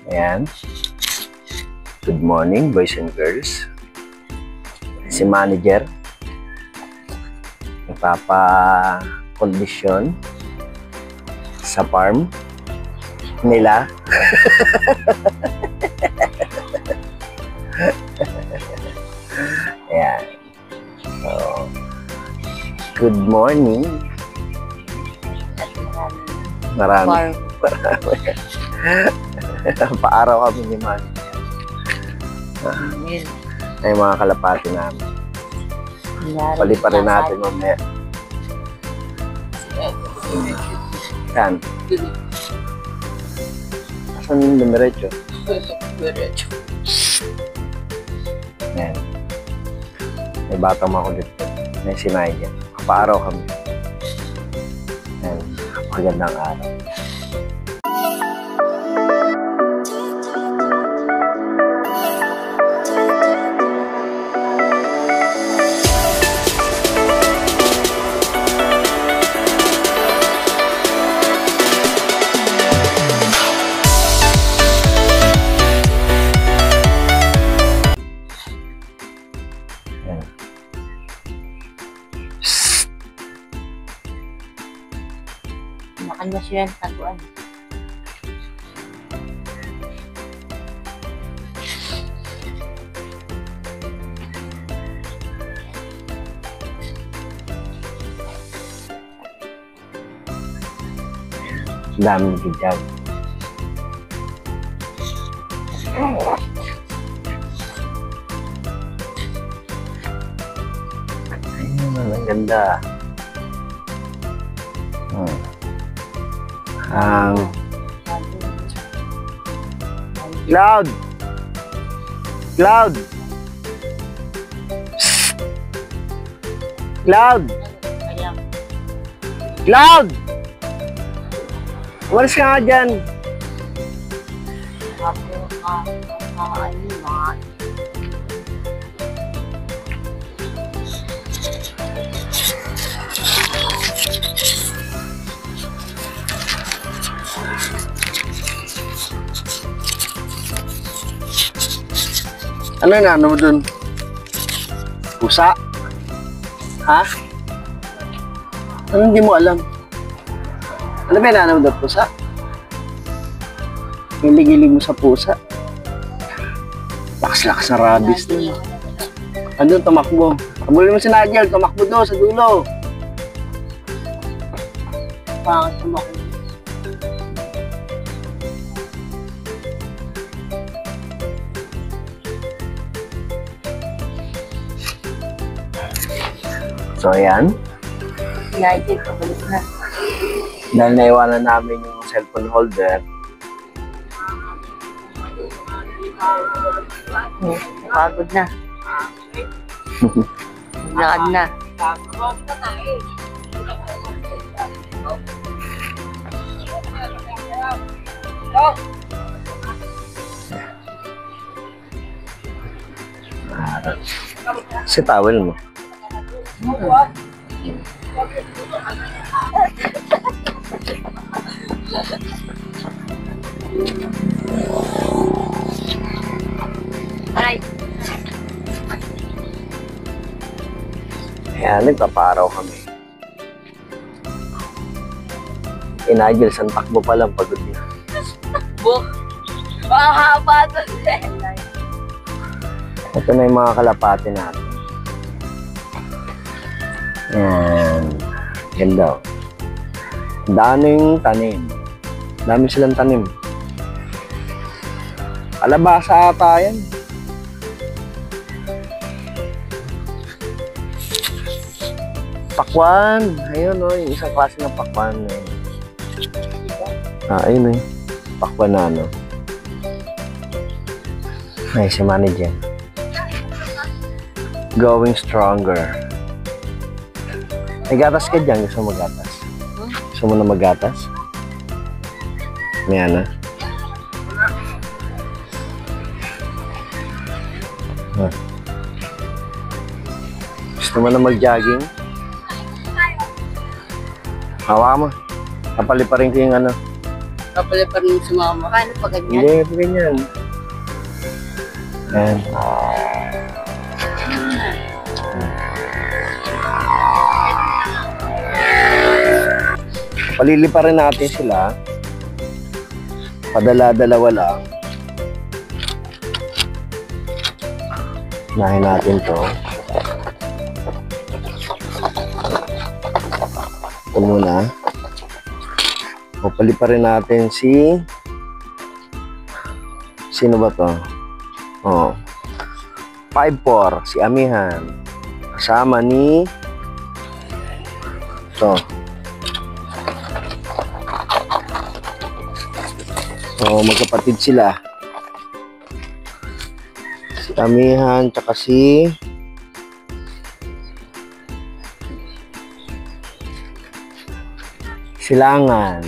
Ayan. Good morning, boys and girls. Si manager. Nagpapa-kondisyon sa farm nila. Ayan. So, good morning. Marami. Paaraw kami ni Man. Ay mga kalapati namin. Pali pa rin natin mamaya. Yan. Asan yung dumiretso? Yan. May batang makulit po. May sinay yan. Paaraw kami. Yan. Magandang araw. Makanya siya yung taguan. Dami bigyan. Ayun, ang ganda. Cloud! Cloud! Cloud! Cloud! Walis ka nga dyan. Ano yung ano mo dun? Pusa? Ha? Ano hindi mo alam? Ano ba yung ano mo dun? Pusa? Hilig-hilig mo sa pusa? Lakas-lakas na rabies dun. Andun, tumakbo. Kabulin mo si Nigel, tumakbo doon sa dulo. Bakit tumakbo? So, ayan. Nigel, pabalik na. Dahil naiwanan namin yung cellphone holder. Pagod na. Lakad na. Si towel mo. Ay. Ayan, nagpaparaw kami. Inagil, san takbo pa lang, pagod na. Buk. Mahaba to siya. Ito na yung mga kalapati natin. Ayan. Ganda. Daming tanim. Dami silang tanim. Alabasa ata yan. Pakwan. Ayun o, yung isang klase ng pakwan. Ayun o. Pakwan na ano. Ay, si manager. Going stronger. May gatas ka dyan. Gusto mo gatas? Gusto mo na magatas? May ana? Gusto mo na mag-jogging? Hawa mo. Kapali pa rin ko yung ano. Kapala pa rin si mama. Paano pa ganyan? Hindi, ganyan. Yan. Palilipa rin natin sila. Padala-dalawa lang. Unahin natin to. Ito muna. Palipa rin natin si... Sino ba to? Oh. 5-4. Si Amihan. Kasama ni... Ito. So, magkapatid sila. Si Amihan, tsaka si... Silangan.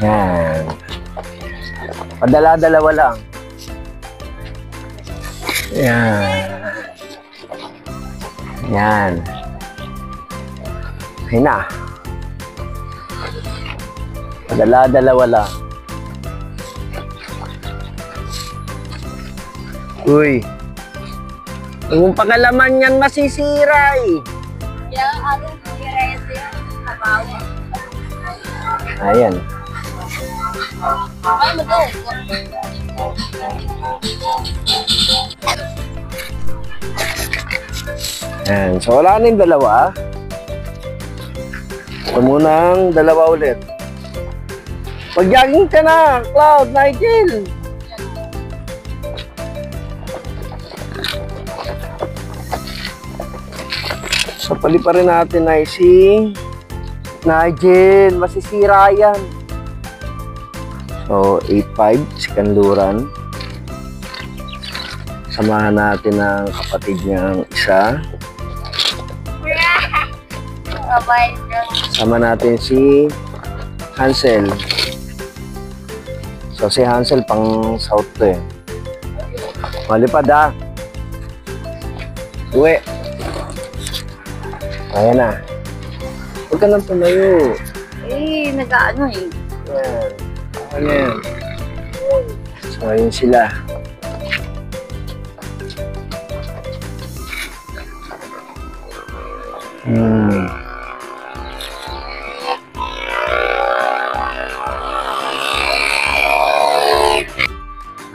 Yan. Padala-dalawa lang. Yan. Yan. Ayun na. Padala-dalawa lang. Uy. Yung pangalaman yan masisira eh. Yung ano, ito yung nabawa. Ayan. Ay, mag-go. Ayan. So, wala na yung dalawa. Ito munang dalawa ulit. Mag-jogging ka na, Cloud, Nigel. So, palipa rin natin ay si Nigel. Masisira yan. So, 8-5, si Kanluran. Samahan natin ang kapatid niyang isa. Kabay. Sama natin si Hansel. So, si Hansel pang south to eh. Malipad ah. Uwi. Ayan na. Huwag ka nang tumayo. Eh, nag-ano eh. Ayan. Ayan. So, ayun sila.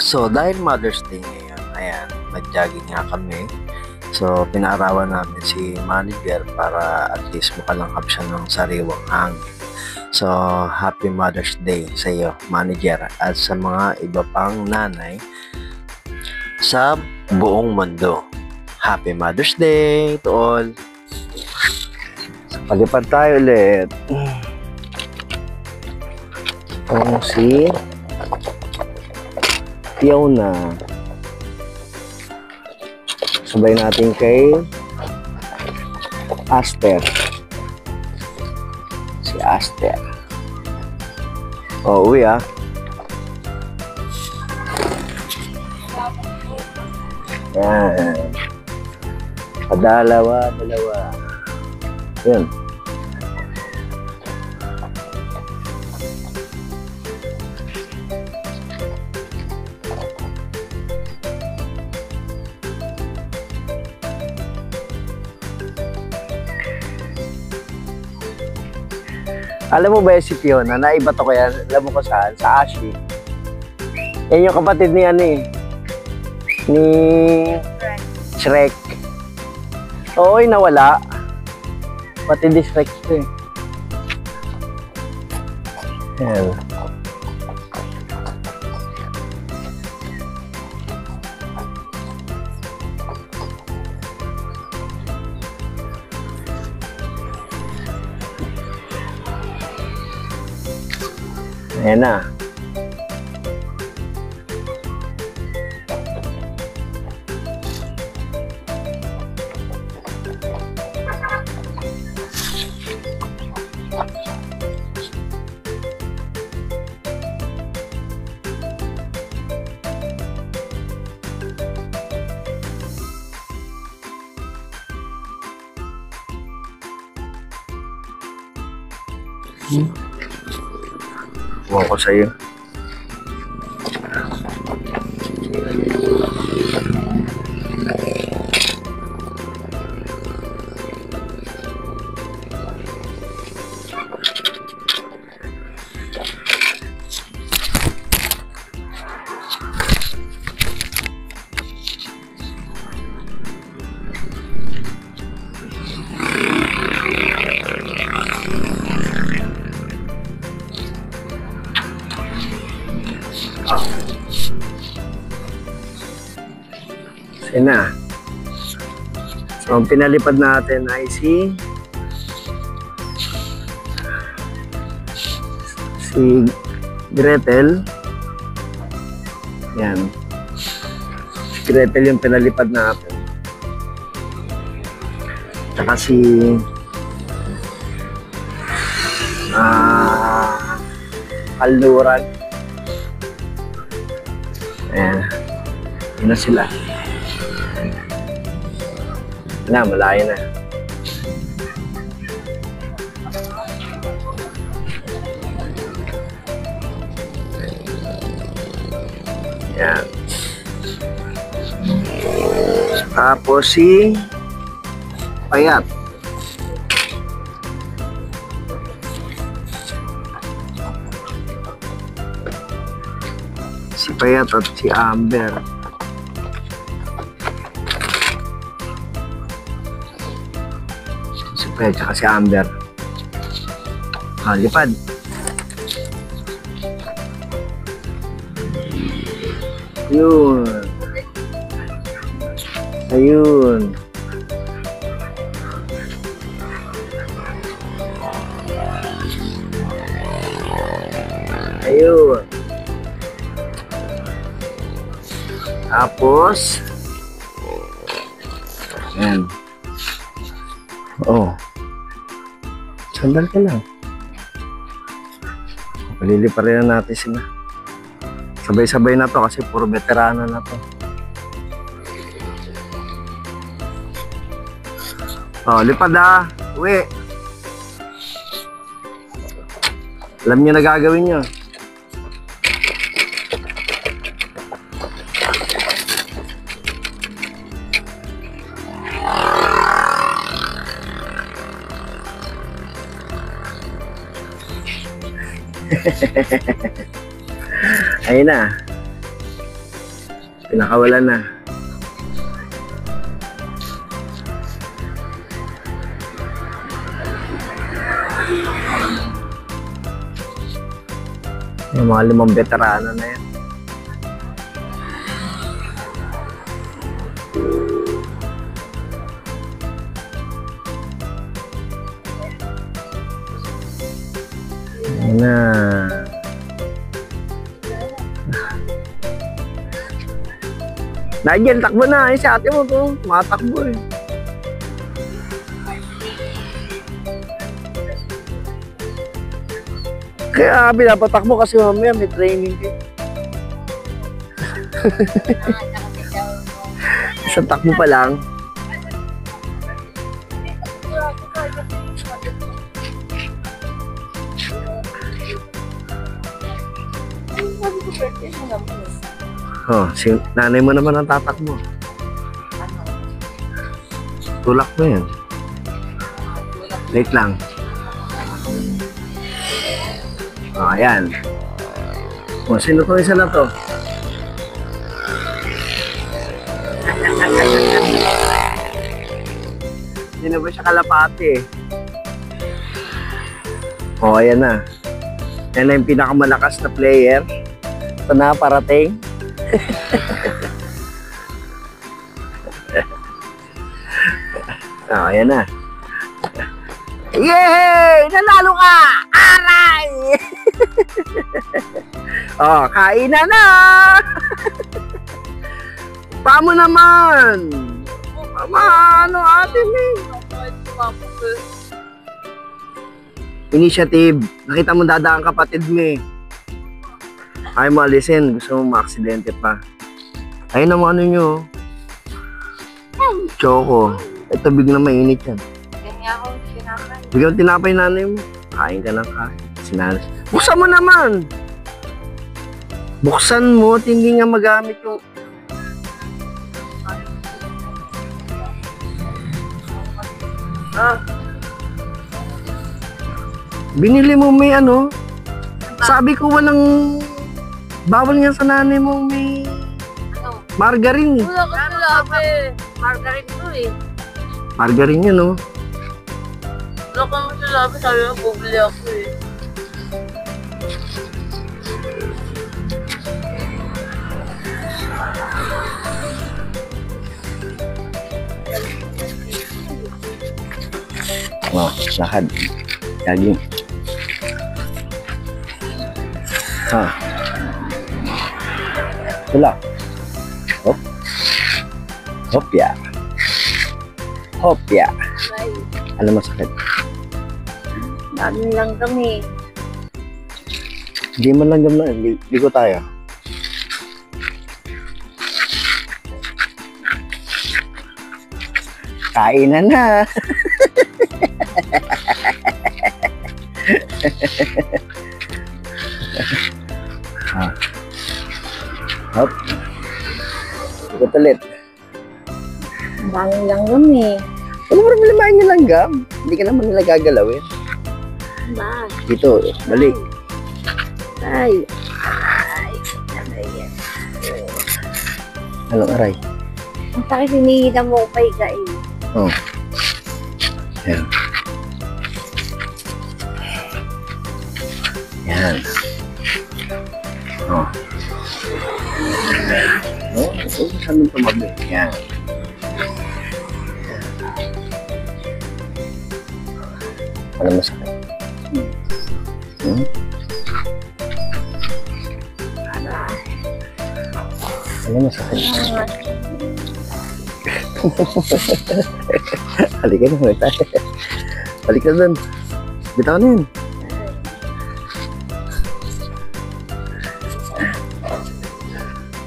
So, dahil Mother's Day ngayon, ayan, nag-jogging nga kami. So, pinaarawan namin si manager para at least makalanghap siya ng sariwang hangin. So, Happy Mother's Day sa iyo, manager, at sa mga iba pang nanay sa buong mundo. Happy Mother's Day to all. So, palipad tayo ulit. Itong si Fiona. Sabay natin kay Aster. Si Aster. Oh, uwi ah. Yan. Dalawa. Yan. Alam mo ba si Fiona? Naiba to kaya. Alam mo ko saan? Sa Ashi. Yan yung kapatid ni ano eh. Ni Shrek. Oo, nawala. Kapatid ni Shrek to eh. Yan. Ayan na. Huwag ko sa'yo. Ayun na. So, ang pinalipad natin ay si Gretel. Yan. Si Gretel yung pinalipad natin. Tsaka si Kalduran. Ayan. Yun na sila. Na, malayo na. Yan. Tapos si Payat. Si Payat at si Amber. Pwede, tsaka si Amber. Lipad. Yun. Ayun. Ayun. Tapos, yan. Oh. Sandal ka lang. Paliliparin na natin sila. Sabay-sabay na to kasi puro veterano na to. Oh, lipad ah. Uwi. Alam niyo na gagawin niyo. Ayun na. Pinakawalan na. Yung mga 5 veterano na yan. Ayun na. Nigel, takbo na. Ay, si ate mo to. Matakbo eh. Kaya pinapatakbo kasi mamaya may training din. Isang takbo pa lang. Oh, si nanay mo naman ang tatakbo. Tulak mo yan. Wait lang. Oh, ayan. Oh, sino to isa na to? Hindi na ba siya kalapati eh? Oh, ayan na. Yan na yung pinakamalakas na player. Ito na, parating. Oh, ayan na. Yay! Nanalo ka! Aray! Oh, kain na na! Paano naman? Ano atin eh? Initiative. Nakita mo dadaan kapatid mo eh. Ayaw mo alisin. Gusto mo ma-aksidente pa. Ayun naman ano nyo. Choco. Ito biglang mainit yan. Ganyan ako tinapay. Biglang tinapay nanay mo. Kain ka ng kain. Sinalas. Buksan mo naman! Buksan mo at hindi nga magamit yung... Binili mo may ano? Sabi ko walang... Bawal nga sa nanay mo may... Ano? Margarine. Wala ka sinabi. Margarine to eh. Margarine yun, no? Wala kang sinabi. Sabi mo, bubili ako eh. Oh, lakad. Jogging. Tulak. Hop. Hop ya. Hop ya. Ay, Ano masakit? dami lang kami. Hindi man langgam na. Ligo tayo. Kainan na. Hop. Ikot ulit. Dami lang kami. Ano problema yung langgam? Hindi ka naman nila gagalawin. Ba? Dito, balik. Ay. Ay. Ano yan? Anong aray? Ang sakit hinihita mo ko pa eh. Oh. Yan. Yan. Oh. Oh, huwag sa amin tumabi. Yan. Ano masakit? Hmm? Ano masakit? Halika na, may tayo. Halika na dun. Bitaw na yun.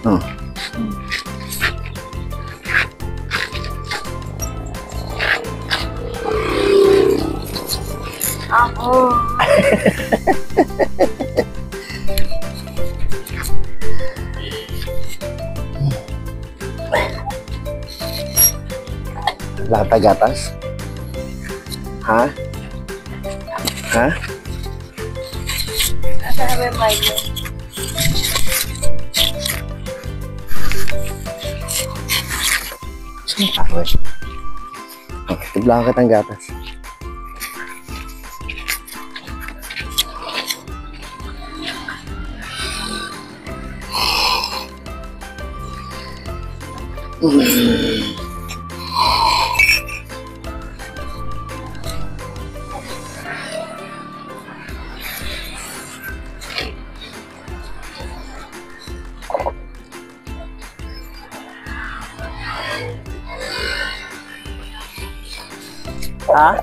Oh. Ako. Lata-gatas? Ha? Ha? Asa na may mic mo? Saan ka, we? Oh, tiblaan ka ng gatas. Ha?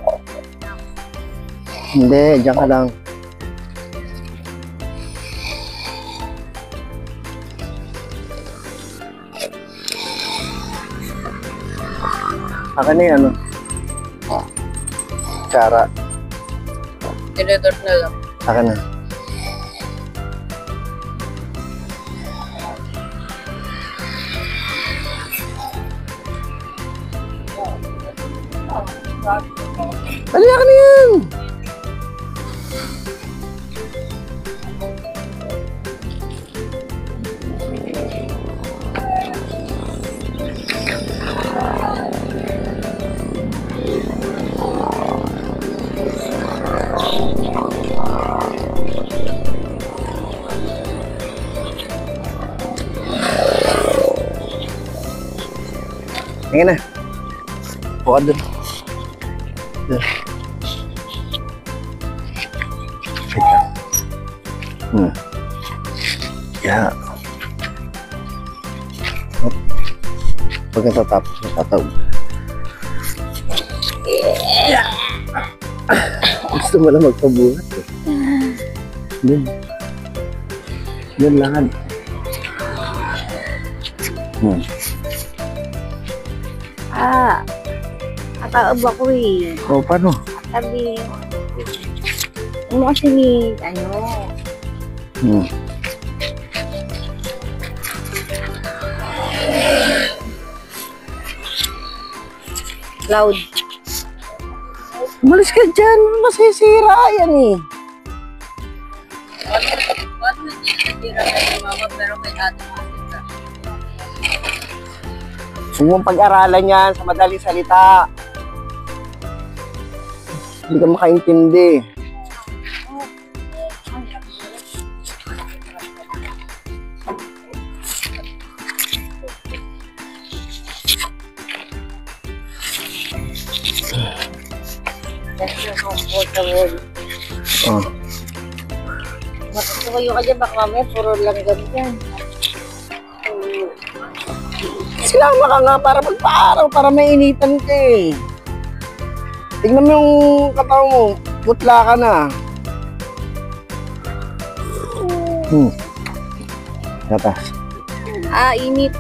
Hindi, diyan ka lang. Akin na yung ano? Tsara. Tinidor na lang. Akin na. Dali, akin na yan! Tingnan na. Buka doon. Doon. Wait lang. Yeah. Hop. Pag natatapos, natatawag. Yeah. Gusto mo lang magpabuhat eh. Doon. Doon lang. Ataob ako eh. O, paano? Sabi, Ano kasi ni, ano, Hmm. loud. Malis ka dyan. Masisira yan eh. Bakit hindi natira kay mama pero kay ate masira? Huwag mong pag-aralan yan sa madaling salita. Hindi ka makaintindi. That's your comfortable. Oh. Matutuyo ka dyan, baka mamaya puro lang ganyan. Sinama ka nga para magpa-araw, para mainitan ka eh. Tignan mo yung katawan mo, putla ka na. Gatas. Ah, init.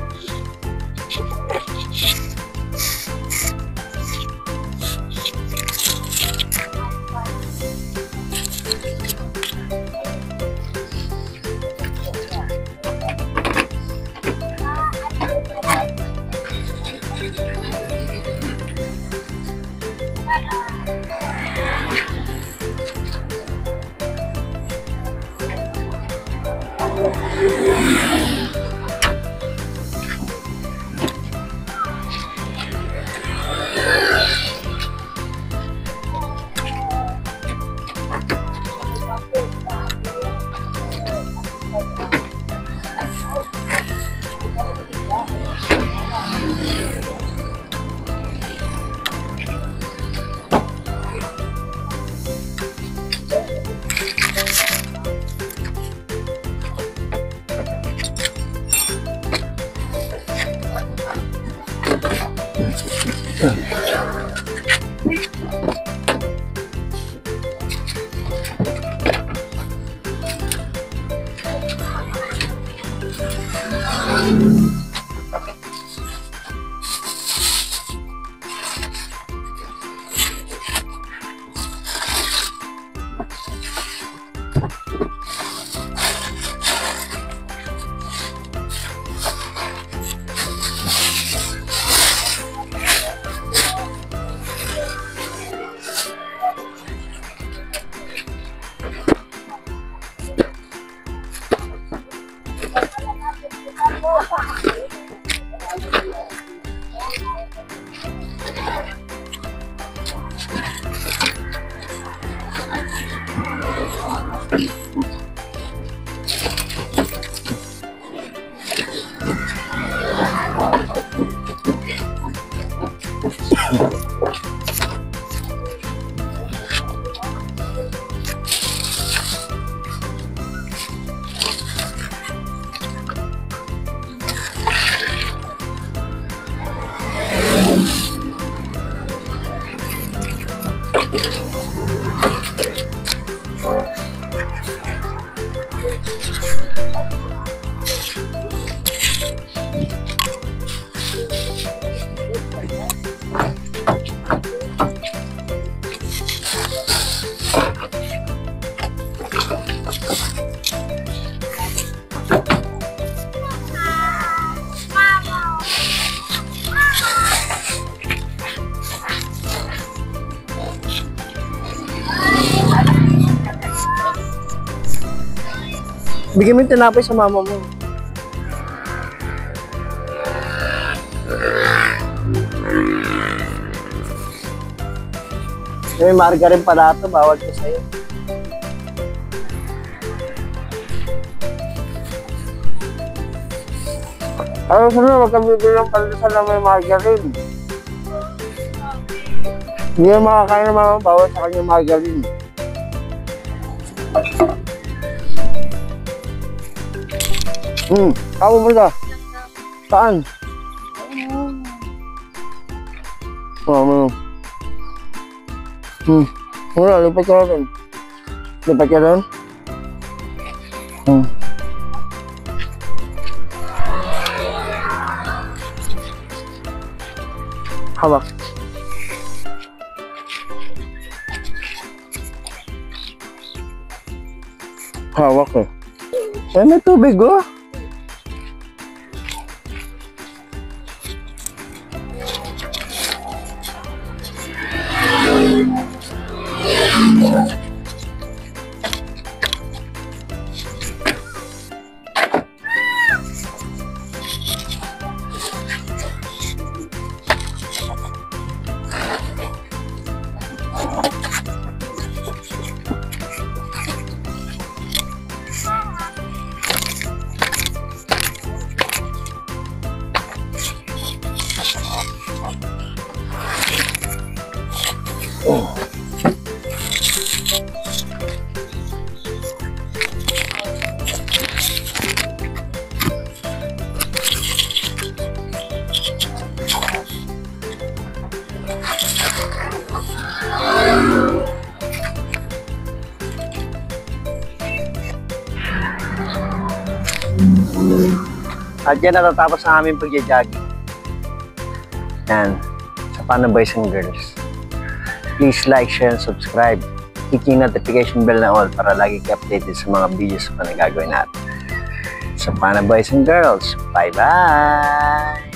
Bigyan mo yung tinapay sa mama mo. May margarine pala ito, bawal ko sa'yo. Ano sa na, wag kang bibili ng pandesal na may margarine. Hindi na makakain ng mama, bawal sa kanya margarine. Kamu mo na. Saan? Ano? Wala, lipat ka rin. Lipat ka rin? Hawak. Hawak eh. Ay, may tubig oh. At yan natatapos ang aming pagja-jogging. Yan. Sa Paano Boys and Girls. Please like, share, and subscribe. Click yung notification bell na all para lagi kayo updated sa mga videos na gagawin natin. Sa Paano Boys and Girls. Bye-bye!